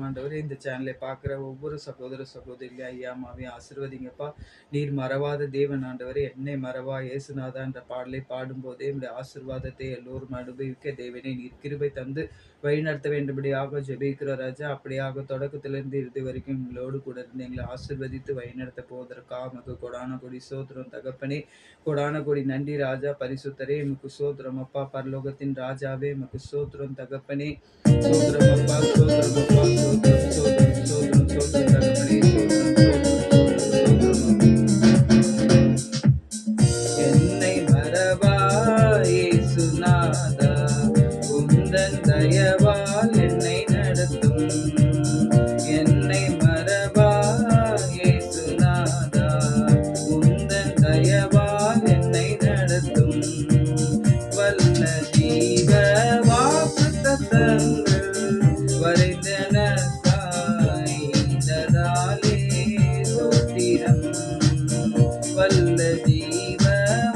ஆண்டவரே. இந்த சேனலை பார்க்குற ஒவ்வொரு சகோதர சகோதரிகளையும் ஐயா அம்மாவையும் ஆசீர்வதிங்கப்பா. நீர் மறவாத தேவன் ஆண்டவரே. என்னை மறவா இயேசுநாதா என்ற பாடலை பாடும்போதே உம்முடைய ஆசீர்வாதத்தை எல்லோரும் அனுபவிக்க தேவனே நீர் கிருபை தந்து வழிநடத்த வேண்டும்படியாக ஜெபிக்கிறோம் ராஜா. அப்படியாக தொடக்கத்திலிருந்து இறுதி வரைக்கும் எங்களோடு கூட இருந்து எங்களை ஆசீர்வதித்து வழிநடத்த போவதற்காக உமக்கு கொடான கொடி ஸ்தோத்திரம் தகப்பனே. கொடான கொடி நன்றி ராஜா. பரிசுத்தரே உமக்கு ஸ்தோத்திரம் அப்பா. பரலோகத்தின் ராஜாவே உமக்கு ஸ்தோத்திரம் தகப்பனே. ஸ்தோத்திரம் அப்பா, ஸ்தோத்திரம் அப்பா, ஸ்தோத்திரம் ஸ்தோத்திரம் ஸ்தோத்திரம் ஸ்தோத்திரம் தகப்பனே. என்னை மறவா இயேசுநாதா, உந்தன் தயவால் என்னை நடத்தும். என்னை மறவா இயேசுநாதா, உந்தன் தயவால் என்னை நடத்தும். வல்ல ஜீவ வாக்குத்தத்தங்கள் வரைந்தனக்காய் இதனாலே ஸ்தோத்திரம். வல்ல ஜீவ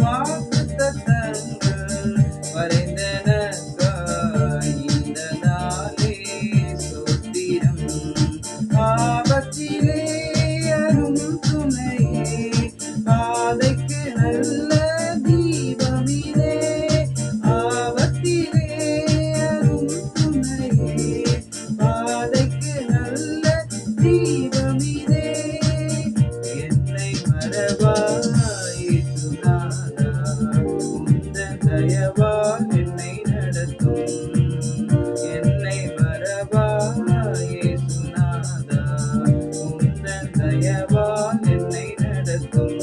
வாக்குத்தத்தங்கள் வரைந்தனக்காய் இதனாலே ஸ்தோத்திரம். ஆபத்திலே அரும் துணையே, பாதைக்கு நல்ல தீபமிலே. ஆபத்திலே அரும் துணையே, பாதைக்கு நல்ல தீபமிலே. என்னை மறவா இயேசுநாதா, உந்தன் தயவால் என்னை நடத்தும். என்னை மறவா இயேசுநாதா, உந்தன் தயவால் என்னை நடத்தும்.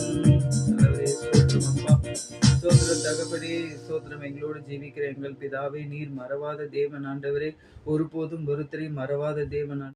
நல்லவரே, ஸ்தோத்திரம் அப்பா. ஸ்தோத்திரம் தகப்பனே, ஸ்தோத்திரம். எங்களோடு ஜீவிக்கிற எங்கள் பிதாவே, நீர் மறவாத தேவன் ஆண்டவரே. ஒருபோதும் ஒருத்தரையும் மறவாத தேவன்